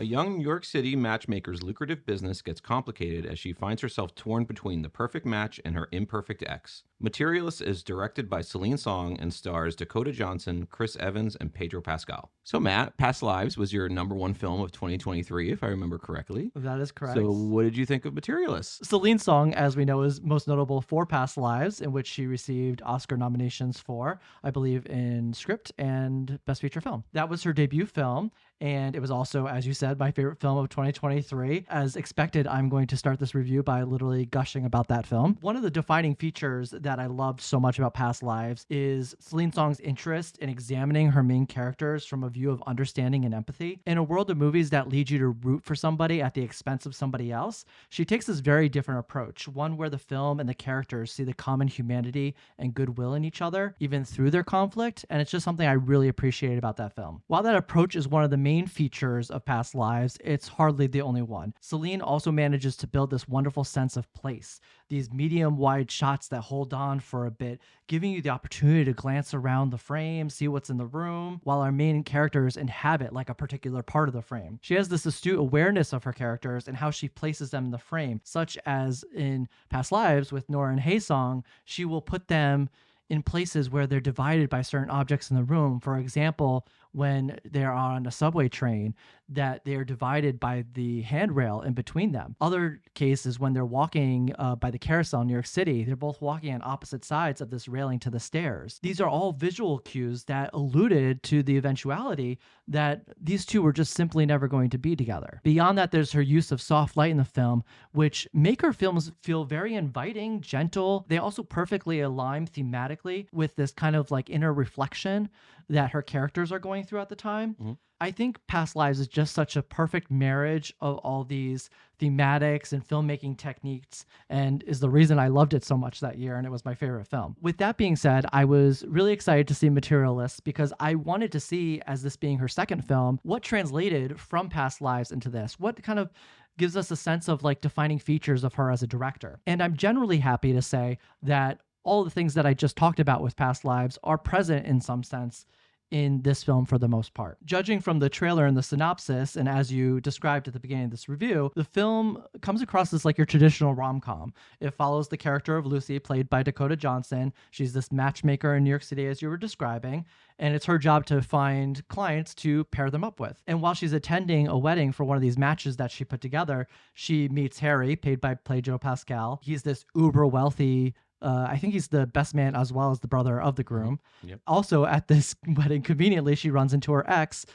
A young New York City matchmaker's lucrative business gets complicated as she finds herself torn between the perfect match and her imperfect ex. Materialists is directed by Celine Song and stars Dakota Johnson, Chris Evans, and Pedro Pascal. So, Matt, Past Lives was your number one film of 2023, if I remember correctly. That is correct. So, what did you think of Materialists? Celine Song, as we know, is most notable for Past Lives, in which she received Oscar nominations for, I believe, in script and Best Feature Film. That was her debut film, and it was also, as you said, my favorite film of 2023. As expected, I'm going to start this review by literally gushing about that film. One of the defining features that I loved so much about Past Lives is Celine Song's interest in examining her main characters from a view of understanding and empathy. In a world of movies that lead you to root for somebody at the expense of somebody else, she takes this very different approach, one where the film and the characters see the common humanity and goodwill in each other, even through their conflict, and it's just something I really appreciate about that film. While that approach is one of the main features of Past Lives, it's hardly the only one. Celine also manages to build this wonderful sense of place, these medium-wide shots that hold on for a bit, giving you the opportunity to glance around the frame, see what's in the room, while our main characters inhabit like a particular part of the frame. She has this astute awareness of her characters and how she places them in the frame, such as in Past Lives with Nora and Haesong, she will put them in places where they're divided by certain objects in the room. For example, when they're on a subway train, that they're divided by the handrail in between them. Other cases, when they're walking by the carousel in New York City, they're both walking on opposite sides of this railing to the stairs. These are all visual cues that alluded to the eventuality that these two were just simply never going to be together. Beyond that, there's her use of soft light in the film, which make her films feel very inviting, gentle. They also perfectly align thematically with this kind of like inner reflection that her characters are going through at the time. Mm-hmm. I think Past Lives is just such a perfect marriage of all these thematics and filmmaking techniques, and is the reason I loved it so much that year, and it was my favorite film. With that being said, I was really excited to see Materialists because I wanted to see, as this being her second film, what translated from Past Lives into this. What kind of gives us a sense of like defining features of her as a director. And I'm generally happy to say that all the things that I just talked about with Past Lives are present in some sense in this film for the most part. Judging from the trailer and the synopsis, and as you described at the beginning of this review, the film comes across as like your traditional rom-com. It follows the character of Lucy, played by Dakota Johnson. She's this matchmaker in New York City, as you were describing, and it's her job to find clients to pair them up with. And while she's attending a wedding for one of these matches that she put together, she meets Harry, played by Pedro Pascal. He's this uber wealthy, I think he's the best man as well as the brother of the groom. Yep. Also at this wedding, conveniently, she runs into her ex,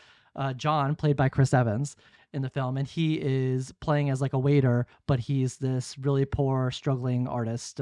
John, played by Chris Evans in the film. And he is playing as like a waiter, but he's this really poor, struggling artist,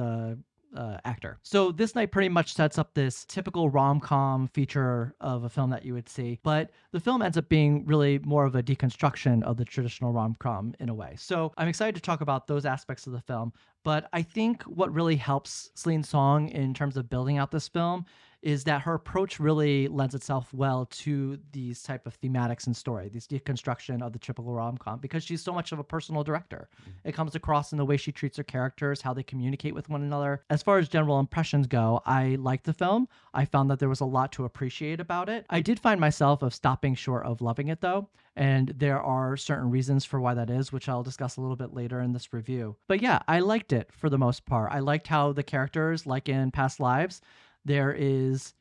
actor. So this night pretty much sets up this typical rom-com feature of a film that you would see, but the film ends up being really more of a deconstruction of the traditional rom-com in a way. So I'm excited to talk about those aspects of the film, but I think what really helps Celine Song in terms of building out this film is that her approach really lends itself well to these type of thematics and story, this deconstruction of the typical rom-com, because she's so much of a personal director. It comes across in the way she treats her characters, how they communicate with one another. As far as general impressions go, I liked the film. I found that there was a lot to appreciate about it. I did find myself of stopping short of loving it though, and there are certain reasons for why that is, which I'll discuss a little bit later in this review. But yeah, I liked it for the most part. I liked how the characters, like in Past Lives, there is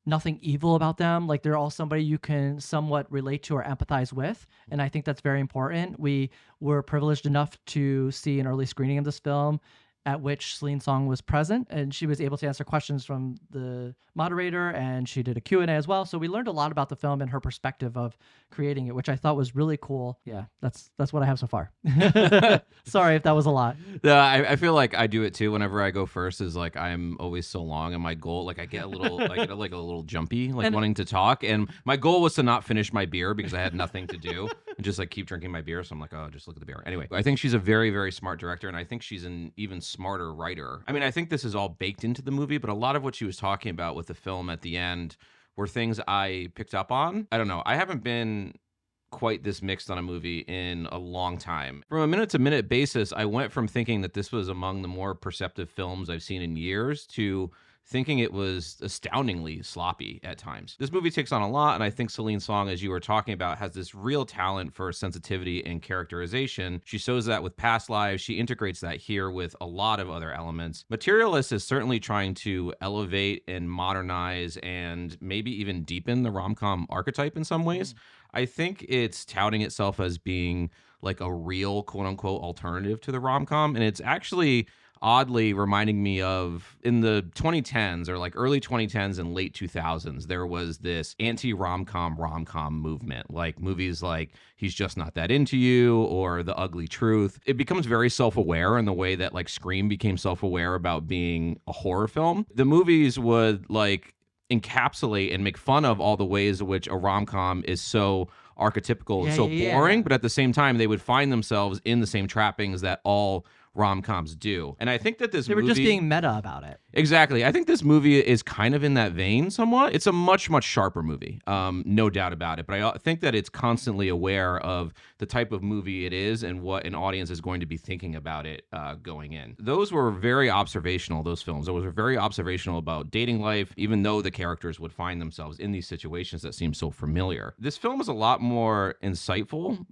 nothing evil about them. Like they're all somebody you can somewhat relate to or empathize with. And I think that's very important. We were privileged enough to see an early screening of this film at which Celine Song was present, and she was able to answer questions from the moderator, and she did a Q&A as well. So we learned a lot about the film and her perspective of creating it, which I thought was really cool. Yeah, that's what I have so far. Sorry if that was a lot. I feel like I do it too. Whenever I go first, is like I'm always so long, and my goal, like I get a little, a little jumpy, like wanting to talk. And my goal was to not finish my beer because I had nothing to do, and just like keep drinking my beer. So I'm like, oh, just look at the beer. Anyway, I think she's a very, very smart director, and I think she's an even smarter writer. I mean, I think this is all baked into the movie, but a lot of what she was talking about with the film at the end were things I picked up on. I don't know. I haven't been quite this mixed on a movie in a long time. From a minute-to-minute basis, I went from thinking that this was among the more perceptive films I've seen in years to thinking it was astoundingly sloppy at times. This movie takes on a lot, and I think Celine Song, as you were talking about, has this real talent for sensitivity and characterization. She shows that with Past Lives. She integrates that here with a lot of other elements. Materialist is certainly trying to elevate and modernize and maybe even deepen the rom-com archetype in some ways. I think it's touting itself as being like a real quote unquote alternative to the rom-com, and it's actually oddly reminding me of in the 2010s or like early 2010s and late 2000s, there was this anti-rom-com movement, like movies like He's Just Not That Into You or The Ugly Truth. It becomes very self-aware in the way that like Scream became self-aware about being a horror film. The movies would like encapsulate and make fun of all the ways in which a rom-com is so archetypical and so boring, but at the same time they would find themselves in the same trappings that all rom-coms do. And I think that they were just being meta about it. Exactly. I think this movie is kind of in that vein somewhat. It's a much, much sharper movie, no doubt about it. But I think that it's constantly aware of the type of movie it is and what an audience is going to be thinking about it going in. Those were very observational, those films. Those were very observational about dating life, even though the characters would find themselves in these situations that seem so familiar. This film is a lot more insightful,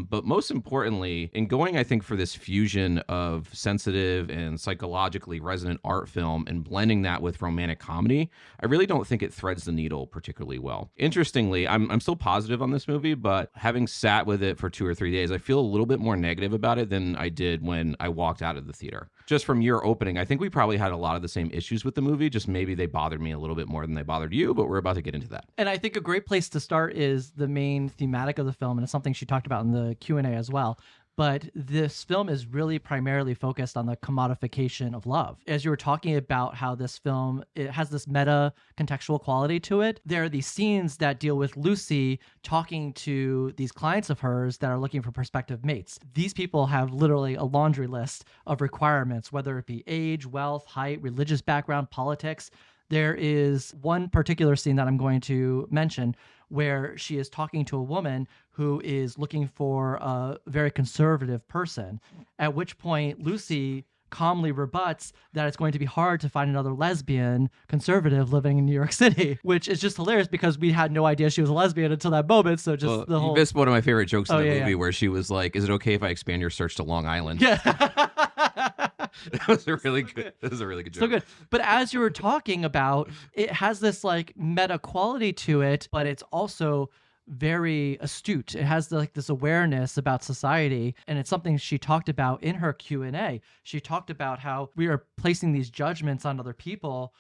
but most importantly, in going, I think, for this fusion of sensitive and psychologically resonant art film and blending that with romantic comedy, I really don't think it threads the needle particularly well. Interestingly, I'm still positive on this movie, but having sat with it for 2 or 3 days, I feel a little bit more negative about it than I did when I walked out of the theater. Just from your opening, I think we probably had a lot of the same issues with the movie, just maybe they bothered me a little bit more than they bothered you, but we're about to get into that. And I think a great place to start is the main thematic of the film, and it's something she talked about in the Q&A as well. But this film is really primarily focused on the commodification of love. As you were talking about how this film, it has this meta contextual quality to it, there are these scenes that deal with Lucy talking to these clients of hers that are looking for prospective mates. These people have literally a laundry list of requirements, whether it be age, wealth, height, religious background, politics. There is one particular scene that I'm going to mention where she is talking to a woman who is looking for a very conservative person, at which point Lucy calmly rebuts that it's going to be hard to find another lesbian conservative living in New York City, which is just hilarious because we had no idea she was a lesbian until that moment. So just the whole... You missed one of my favorite jokes in the movie where she was like, is it okay if I expand your search to Long Island? Yeah. That was a really good joke. So good. But as you were talking about, it has this like meta quality to it, but it's also very astute. It has like this awareness about society, and it's something she talked about in her Q&A. She talked about how we are placing these judgments on other people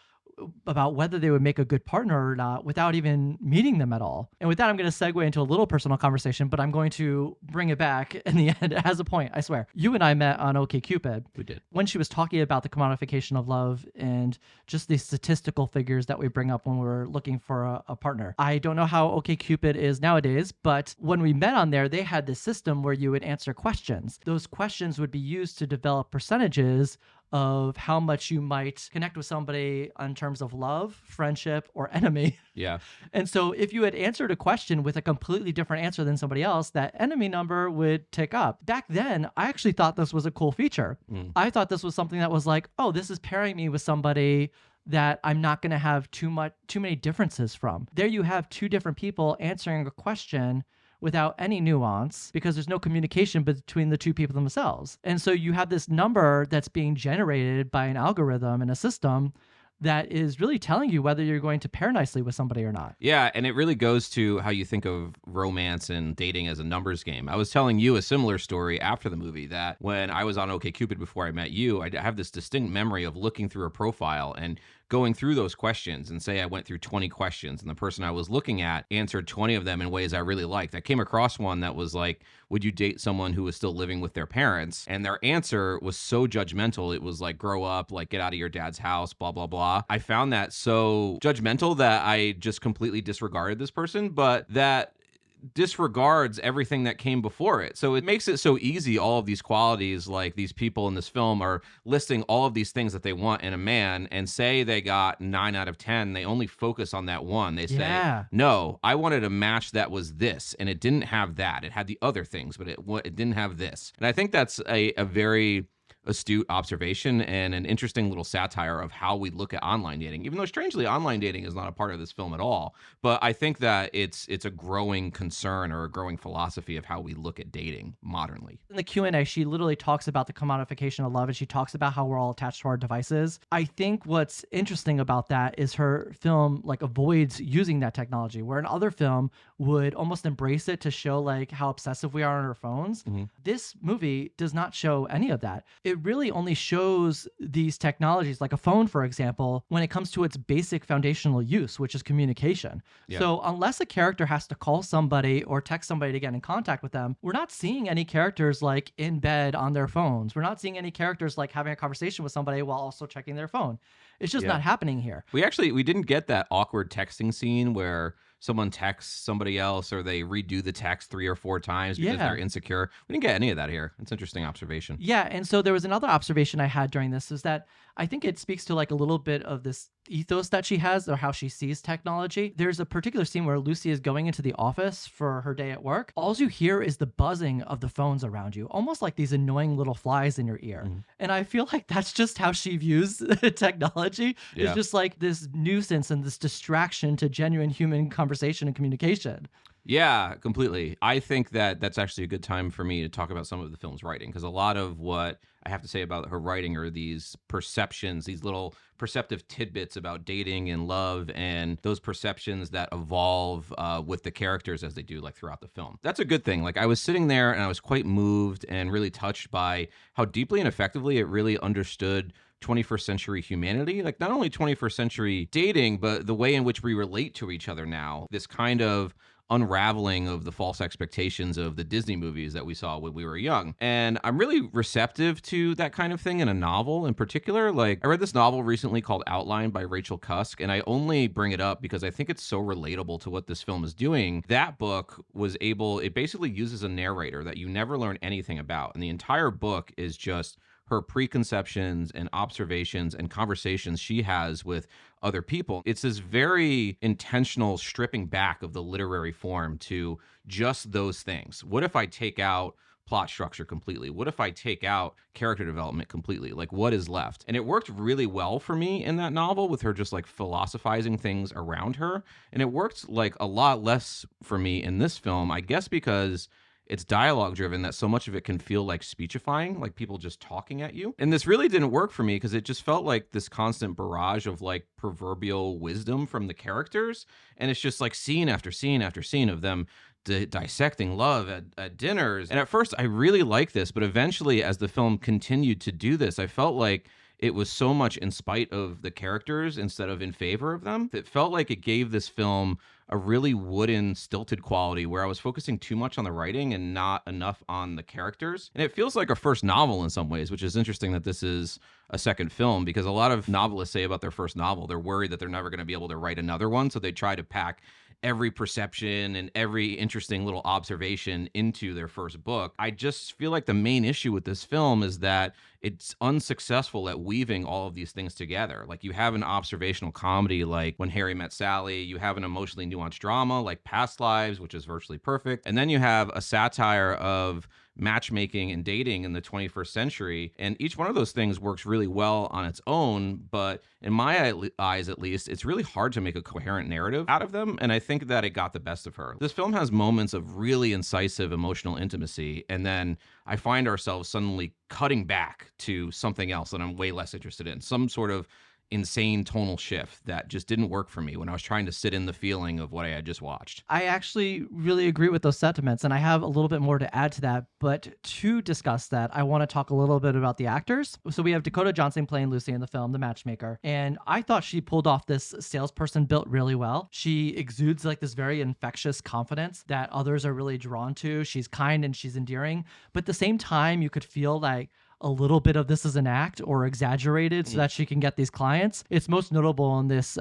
about whether they would make a good partner or not without even meeting them at all. And with that, I'm going to segue into a little personal conversation, but I'm going to bring it back in the end. It has a point, I swear. You and I met on OkCupid. We did. When she was talking about the commodification of love and just the statistical figures that we bring up when we're looking for a partner. I don't know how OkCupid is nowadays, but when we met on there, they had this system where you would answer questions. Those questions would be used to develop percentages of how much you might connect with somebody in terms of love, friendship, or enemy. Yeah. And so if you had answered a question with a completely different answer than somebody else, that enemy number would tick up. Back then, I actually thought this was a cool feature. I thought this was something that was like, oh, this is pairing me with somebody that I'm not going to have too many differences from. There you have two different people answering a question without any nuance because there's no communication between the two people themselves. And so you have this number that's being generated by an algorithm and a system that is really telling you whether you're going to pair nicely with somebody or not. Yeah, and it really goes to how you think of romance and dating as a numbers game. I was telling you a similar story after the movie that when I was on OkCupid before I met you, I have this distinct memory of looking through a profile and going through those questions, and say I went through 20 questions and the person I was looking at answered 20 of them in ways I really liked. I came across one that was like, would you date someone who was still living with their parents? And their answer was so judgmental. It was like, grow up, like get out of your dad's house, blah, blah, blah. I found that so judgmental that I just completely disregarded this person, but that disregards everything that came before it. So it makes it so easy. All of these qualities, like these people in this film are listing all of these things that they want in a man, and say they got 9 out of 10, they only focus on that one. They say, no, I wanted a match that was this, and it didn't have that. It had the other things, but it didn't have this. And I think that's a very astute observation and an interesting little satire of how we look at online dating, even though strangely online dating is not a part of this film at all. But I think that it's a growing concern or a growing philosophy of how we look at dating modernly. In the Q&A, she literally talks about the commodification of love, and she talks about how we're all attached to our devices. I think what's interesting about that is her film like avoids using that technology, where an other film would almost embrace it to show like how obsessive we are on our phones. This movie does not show any of that. It really only shows these technologies, like a phone, for example, when it comes to its basic foundational use, which is communication. Yeah. So unless a character has to call somebody or text somebody to get in contact with them, we're not seeing any characters like in bed on their phones. We're not seeing any characters like having a conversation with somebody while also checking their phone. It's just not happening here. We didn't get that awkward texting scene where someone texts somebody else or they redo the text 3 or 4 times because they're insecure. We didn't get any of that here. It's an interesting observation. Yeah, and so there was another observation I had during this is that I think it speaks to like a little bit of this ethos that she has or how she sees technology. There's a particular scene where Lucy is going into the office for her day at work. All you hear is the buzzing of the phones around you, almost like these annoying little flies in your ear. And I feel like that's just how she views technology. It's just like this nuisance and this distraction to genuine human conversation and communication. Yeah, completely. I think that that's actually a good time for me to talk about some of the film's writing, because a lot of what I have to say about her writing are these perceptions, these little perceptive tidbits about dating and love, and those perceptions that evolve with the characters as they do, like throughout the film. That's a good thing. Like, I was sitting there and I was quite moved and really touched by how deeply and effectively it really understood 21st century humanity, like not only 21st century dating, but the way in which we relate to each other now. This kind of unraveling of the false expectations of the Disney movies that we saw when we were young. And I'm really receptive to that kind of thing in a novel in particular. Like, I read this novel recently called Outline by Rachel Cusk, and I only bring it up because I think it's so relatable to what this film is doing. That book it basically uses a narrator that you never learn anything about. And the entire book is just her preconceptions and observations and conversations she has with other people. It's this very intentional stripping back of the literary form to just those things. What if I take out plot structure completely? What if I take out character development completely? Like, what is left? And it worked really well for me in that novel with her just like philosophizing things around her. And it worked like a lot less for me in this film, I guess because it's dialogue driven, that so much of it can feel like speechifying, like people just talking at you. And this really didn't work for me because it just felt like this constant barrage of like proverbial wisdom from the characters. And it's just like scene after scene after scene of them dissecting love at dinners. And at first I really liked this, but eventually as the film continued to do this, I felt like it was so much in spite of the characters instead of in favor of them. It felt like it gave this film a really wooden, stilted quality where I was focusing too much on the writing and not enough on the characters. And it feels like a first novel in some ways, which is interesting that this is a second film, because a lot of novelists say about their first novel, they're worried that they're never going to be able to write another one. So they try to pack every perception and every interesting little observation into their first book. I just feel like the main issue with this film is that it's unsuccessful at weaving all of these things together. Like, you have an observational comedy like When Harry Met Sally, you have an emotionally nuanced drama like Past Lives, which is virtually perfect, and then you have a satire of matchmaking and dating in the 21st century. And each one of those things works really well on its own, but in my eyes at least, it's really hard to make a coherent narrative out of them. And I think that it got the best of her. This film has moments of really incisive emotional intimacy, and then I find ourselves suddenly cutting back to something else that I'm way less interested in, some sort of insane tonal shift that just didn't work for me when I was trying to sit in the feeling of what I had just watched. I actually really agree with those sentiments, and I have a little bit more to add to that. But to discuss that, I want to talk a little bit about the actors. So we have Dakota Johnson playing Lucy in the film, the matchmaker, and I thought she pulled off this salesperson built really well. She exudes like this very infectious confidence that others are really drawn to. She's kind and she's endearing, but at the same time, you could feel like a little bit of this is an act or exaggerated so that she can get these clients. It's most notable in this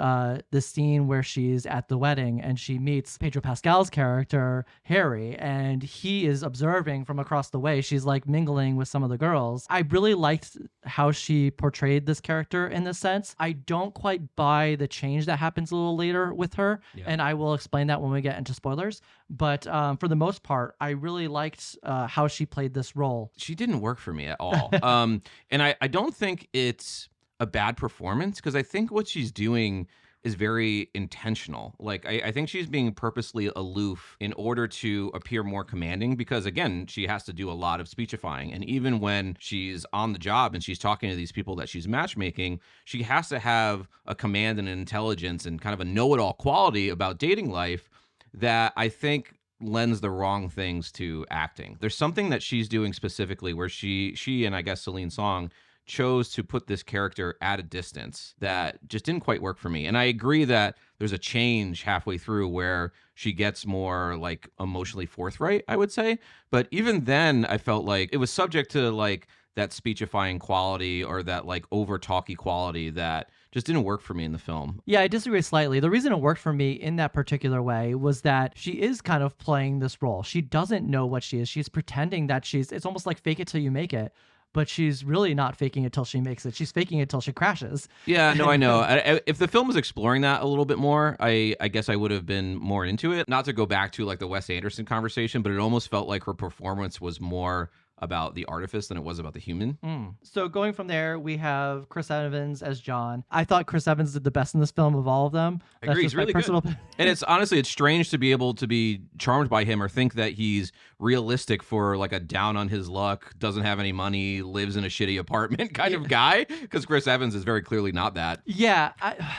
scene where she's at the wedding and she meets Pedro Pascal's character, Harry, and he is observing from across the way. She's like mingling with some of the girls. I really liked how she portrayed this character in this sense. I don't quite buy the change that happens a little later with her, and I will explain that when we get into spoilers. But for the most part, I really liked how she played this role. She didn't work for me at all. And I don't think it's a bad performance because I think what she's doing is very intentional. Like I think she's being purposely aloof in order to appear more commanding because again, she has to do a lot of speechifying. And even when she's on the job and she's talking to these people that she's matchmaking, she has to have a command and an intelligence and kind of a know-it-all quality about dating life that I think lends the wrong things to acting. There's something that she's doing specifically where she and I guess Celine Song chose to put this character at a distance that just didn't quite work for me. And I agree that there's a change halfway through where she gets more like emotionally forthright, I would say. But even then, I felt like it was subject to like that speechifying quality or that like over talky quality that just didn't work for me in the film. Yeah, I disagree slightly. The reason it worked for me in that particular way was that she is kind of playing this role. She doesn't know what she is. She's pretending that it's almost like fake it till you make it. But she's really not faking it till she makes it. She's faking it till she crashes. Yeah, no, I know. If the film was exploring that a little bit more, I guess I would have been more into it. Not to go back to like the Wes Anderson conversation, but it almost felt like her performance was more about the artifice than it was about the human. So going from there, we have Chris Evans as John. I thought Chris Evans did the best in this film of all of them. I agree. He's really good. And it's honestly, it's strange to be able to be charmed by him or think that he's realistic for like a down on his luck, doesn't have any money, lives in a shitty apartment kind of guy. Because Chris Evans is very clearly not that. Yeah.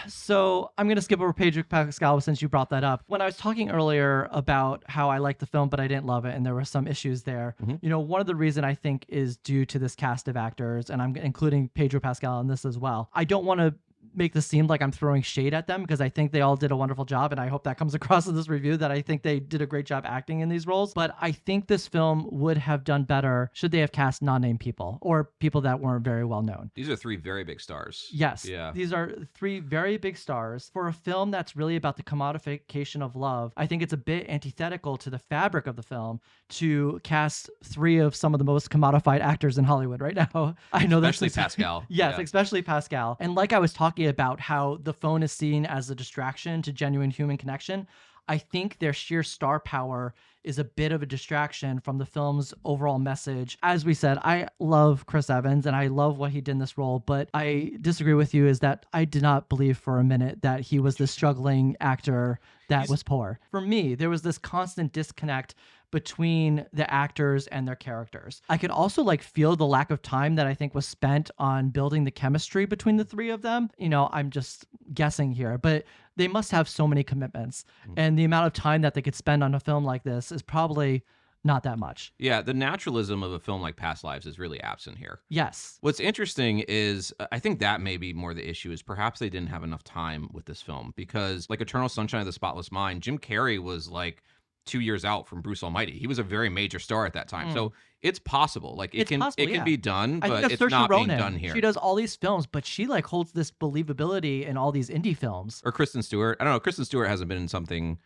So I'm going to skip over Pedro Pascal since you brought that up. When I was talking earlier about how I liked the film, but I didn't love it, and there were some issues there, you know, one of the reasons I think is due to this cast of actors, and I'm including Pedro Pascal in this as well. I don't want to make this seem like I'm throwing shade at them because I think they all did a wonderful job, and I hope that comes across in this review that I think they did a great job acting in these roles. But I think this film would have done better should they have cast non-named people or people that weren't very well known. These are three very big stars. Yes. Yeah. These are three very big stars. For a film that's really about the commodification of love, I think it's a bit antithetical to the fabric of the film to cast three of some of the most commodified actors in Hollywood right now. I know that's especially Pascal. Yes, Yeah. especially Pascal. And like I was talking about how the phone is seen as a distraction to genuine human connection, I think their sheer star power is a bit of a distraction from the film's overall message. As we said, I love Chris Evans and I love what he did in this role, but I disagree with you is that I did not believe for a minute that he was the struggling actor that was poor. For me, there was this constant disconnect between the actors and their characters. I could also like feel the lack of time that I think was spent on building the chemistry between the three of them. You know, I'm just guessing here, but they must have so many commitments. And the amount of time that they could spend on a film like this is probably not that much. Yeah, the naturalism of a film like Past Lives is really absent here. Yes. What's interesting is I think that may be more the issue is perhaps they didn't have enough time with this film because like Eternal Sunshine of the Spotless Mind, Jim Carrey was like 2 years out from Bruce Almighty. He was a very major star at that time. So it's possible. Like it can be done, but it's not being done here. She does all these films, but she like holds this believability in all these indie films. Or Kristen Stewart. I don't know. Kristen Stewart hasn't been in something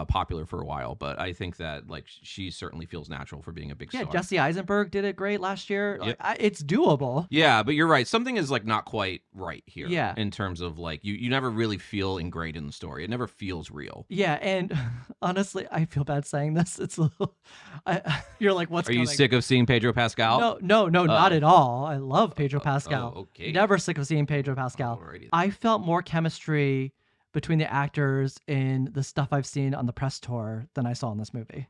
popular for a while, but I think that like she certainly feels natural for being a big star. Yeah, Jesse Eisenberg did it great last year. Yep. It's doable. Yeah, but you're right. Something is like not quite right here. Yeah. In terms of like you never really feel ingrained in the story. It never feels real. Yeah, and honestly, I feel bad saying this. It's a little. You're like, what's? Are you sick of seeing Pedro Pascal? No, not at all. I love Pedro Pascal. Okay. Never sick of seeing Pedro Pascal. Alrighty. I felt more chemistry between the actors in the stuff I've seen on the press tour than I saw in this movie.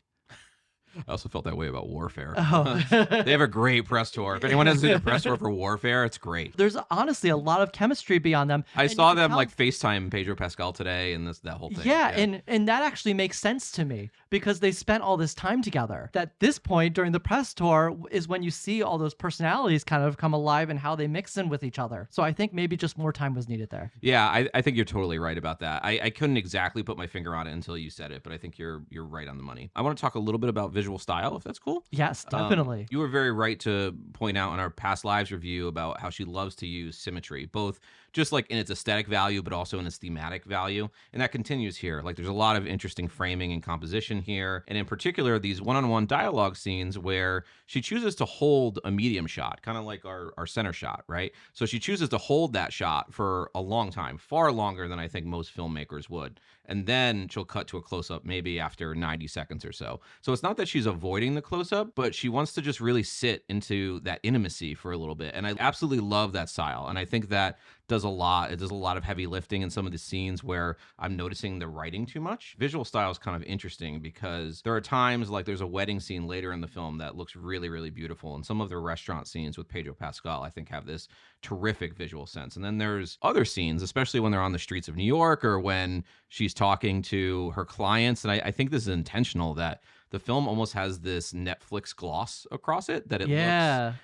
I also felt that way about Warfare. Oh. They have a great press tour. If anyone has seen a press tour for Warfare, it's great. There's honestly a lot of chemistry beyond them. I saw them like FaceTime Pedro Pascal today and that whole thing. Yeah, and that actually makes sense to me because they spent all this time together. At this point during the press tour is when you see all those personalities kind of come alive and how they mix in with each other. So I think maybe just more time was needed there. Yeah, I think you're totally right about that. I couldn't exactly put my finger on it until you said it, but I think you're right on the money. I want to talk a little bit about visual style, if that's cool. Yes, definitely. You were very right to point out in our Past Lives review about how she loves to use symmetry, both just like in its aesthetic value, but also in its thematic value. And that continues here. Like there's a lot of interesting framing and composition here. And in particular, these one-on-one dialogue scenes where she chooses to hold a medium shot, kind of like our center shot, right? So she chooses to hold that shot for a long time, far longer than I think most filmmakers would. And then she'll cut to a close-up maybe after 90 seconds or so. So it's not that she's avoiding the close up, but she wants to just really sit into that intimacy for a little bit. And I absolutely love that style. And I think that does a lot. It does a lot of heavy lifting in some of the scenes where I'm noticing the writing too much. Visual style is kind of interesting because there are times, like there's a wedding scene later in the film that looks really, really beautiful. And some of the restaurant scenes with Pedro Pascal, I think, have this terrific visual sense. And then there's other scenes, especially when they're on the streets of New York or when she's talking to her clients. And I think this is intentional, that the film almost has this Netflix gloss across it, that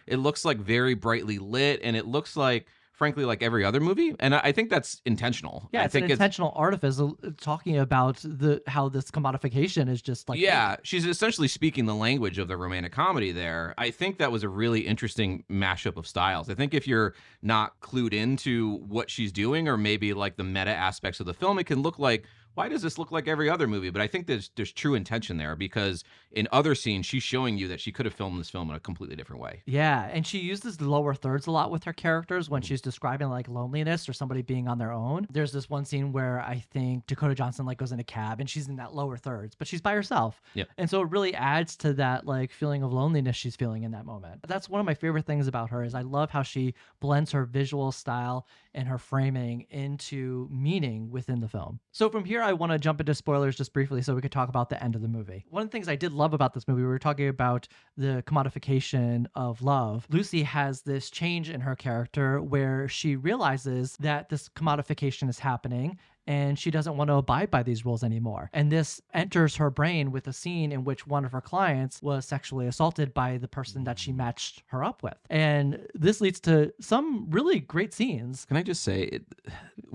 it looks like very brightly lit, and it looks like, frankly, like every other movie. And I think that's intentional. Yeah, I it's think an intentional artifice talking about how this commodification is just like... Yeah, she's essentially speaking the language of the romantic comedy there. I think that was a really interesting mashup of styles. I think if you're not clued into what she's doing, or maybe like the meta aspects of the film, it can look like, why does this look like every other movie? But I think there's true intention there, because in other scenes, she's showing you that she could have filmed this film in a completely different way. Yeah, and she uses the lower thirds a lot with her characters when she's describing like loneliness or somebody being on their own. There's this one scene where I think Dakota Johnson like goes in a cab and she's in that lower thirds, but she's by herself. Yep. And so it really adds to that like feeling of loneliness she's feeling in that moment. That's one of my favorite things about her, is I love how she blends her visual style and her framing into meaning within the film. So from here, I want to jump into spoilers just briefly so we could talk about the end of the movie. One of the things I did love about this movie, we were talking about the commodification of love. Lucy has this change in her character where she realizes that this commodification is happening and she doesn't want to abide by these rules anymore. And this enters her brain with a scene in which one of her clients was sexually assaulted by the person that she matched her up with. And this leads to some really great scenes. Can I just say,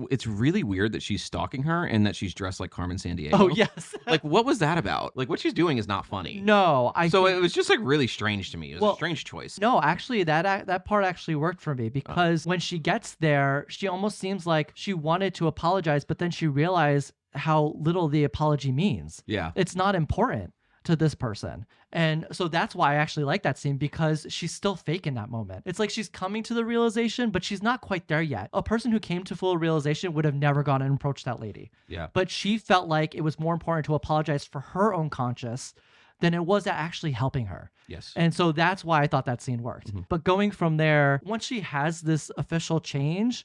it's really weird that she's stalking her and that she's dressed like Carmen Sandiego. Oh, yes. Like, what was that about? Like, what she's doing is not funny. No. So it was just like really strange to me. It was a strange choice. No, actually, that part actually worked for me, because when she gets there, she almost seems like she wanted to apologize, but then she realized how little the apology means. Yeah. It's not important to this person. And so that's why I actually like that scene, because she's still fake in that moment. It's like she's coming to the realization, but she's not quite there yet. A person who came to full realization would have never gone and approached that lady. Yeah. But she felt like it was more important to apologize for her own conscience than it was actually helping her. Yes. And so that's why I thought that scene worked. Mm-hmm. But going from there, once she has this official change,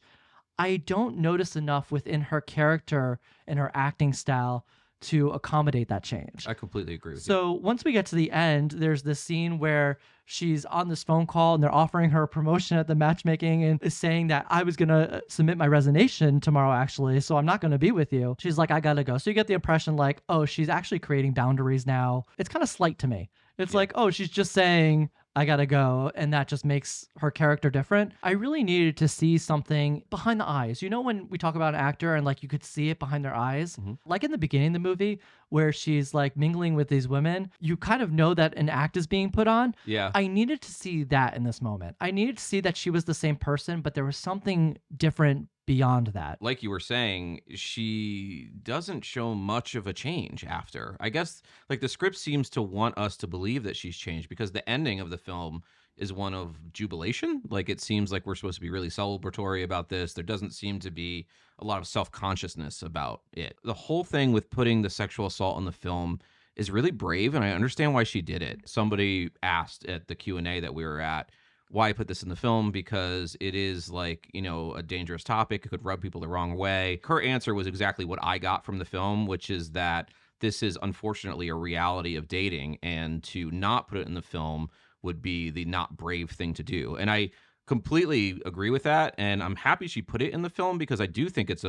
I don't notice enough within her character and her acting style to accommodate that change. I completely agree with you. So once we get to the end, there's this scene where she's on this phone call and they're offering her a promotion at the matchmaking and is saying that I was going to submit my resignation tomorrow, actually, so I'm not going to be with you. She's like, I got to go. So you get the impression like, oh, she's actually creating boundaries now. It's kind of slight to me. It's like, oh, she's just saying, I gotta go, and that just makes her character different. I really needed to see something behind the eyes. You know, when we talk about an actor and like you could see it behind their eyes, like in the beginning of the movie where she's like mingling with these women, you kind of know that an act is being put on. Yeah. I needed to see that in this moment. I needed to see that she was the same person, but there was something different beyond that. Like you were saying, she doesn't show much of a change after. I guess like the script seems to want us to believe that she's changed, because the ending of the film is one of jubilation. Like it seems like we're supposed to be really celebratory about this. There doesn't seem to be a lot of self-consciousness about it. The whole thing with putting the sexual assault in the film is really brave, and I understand why she did it. Somebody asked at the Q&A that we were at, why put this in the film, because it is like, you know, a dangerous topic. It could rub people the wrong way. Her answer was exactly what I got from the film, which is that this is unfortunately a reality of dating, and to not put it in the film would be the not brave thing to do. And I completely agree with that, and I'm happy she put it in the film, because I do think it's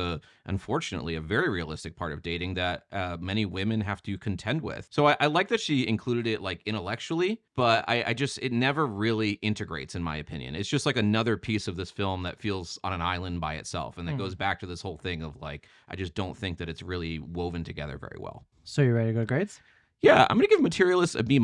unfortunately a very realistic part of dating that many women have to contend with. So I like that she included it like intellectually, but I just, it never really integrates, in my opinion. It's just like another piece of this film that feels on an island by itself, and that goes back to this whole thing of like, I just don't think that it's really woven together very well. So you ready to go to grades? Yeah, I'm going to give Materialists a B-.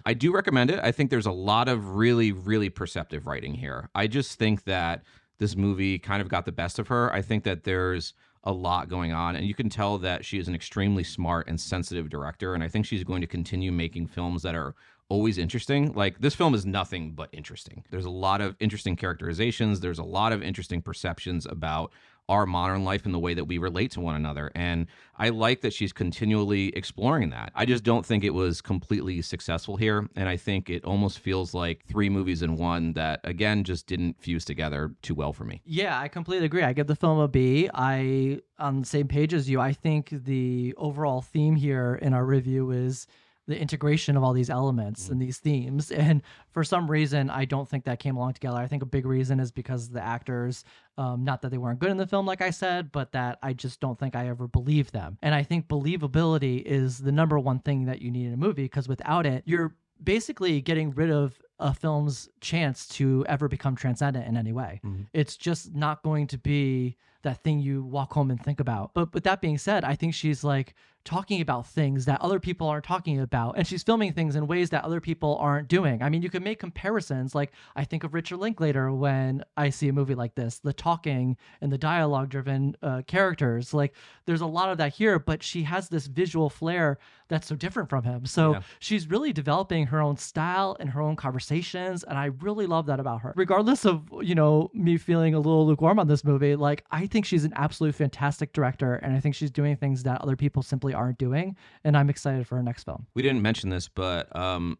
I do recommend it. I think there's a lot of really, really perceptive writing here. I just think that this movie kind of got the best of her. I think that there's a lot going on, and you can tell that she is an extremely smart and sensitive director, and I think she's going to continue making films that are always interesting. Like, this film is nothing but interesting. There's a lot of interesting characterizations. There's a lot of interesting perceptions about our modern life and the way that we relate to one another. And I like that she's continually exploring that. I just don't think it was completely successful here. And I think it almost feels like 3 movies in one that, again, just didn't fuse together too well for me. Yeah, I completely agree. I give the film a B. On the same page as you, I think the overall theme here in our review is the integration of all these elements and these themes. And for some reason, I don't think that came along together. I think a big reason is because the actors, not that they weren't good in the film, like I said, but that I just don't think I ever believed them. And I think believability is the number one thing that you need in a movie, because without it, you're basically getting rid of a film's chance to ever become transcendent in any way. It's just not going to be that thing you walk home and think about. But with that being said, I think she's like talking about things that other people aren't talking about, and she's filming things in ways that other people aren't doing. I mean, you can make comparisons. Like, I think of Richard Linklater when I see a movie like this, the talking and the dialogue driven characters. Like, there's a lot of that here, but she has this visual flair that's so different from him. So she's really developing her own style and her own conversations, and I really love that about her. Regardless of, you know, me feeling a little lukewarm on this movie, like, I think she's an absolute fantastic director, and I think she's doing things that other people simply aren't doing, and I'm excited for her next film. We didn't mention this, but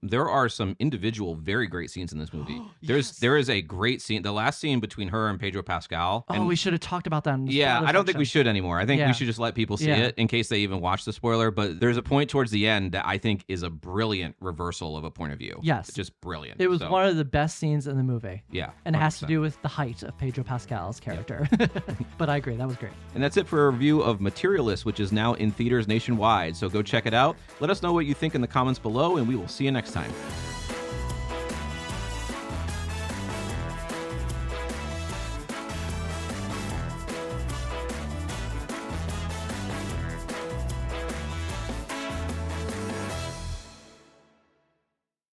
there are some individual very great scenes in this movie. There is a great scene, the last scene between her and Pedro Pascal. Oh, we should have talked about that. I don't think we should anymore. I think we should just let people see it in case they even watch the spoiler. But there's a point towards the end that I think is a brilliant reversal of a point of view. Yes. Just brilliant. It was one of the best scenes in the movie. Yeah. And 100%. It has to do with the height of Pedro Pascal's character. But I agree, that was great. And that's it for a review of Materialists, which is now in theaters nationwide. So go check it out. Let us know what you think in the comments below, and we will see you next time.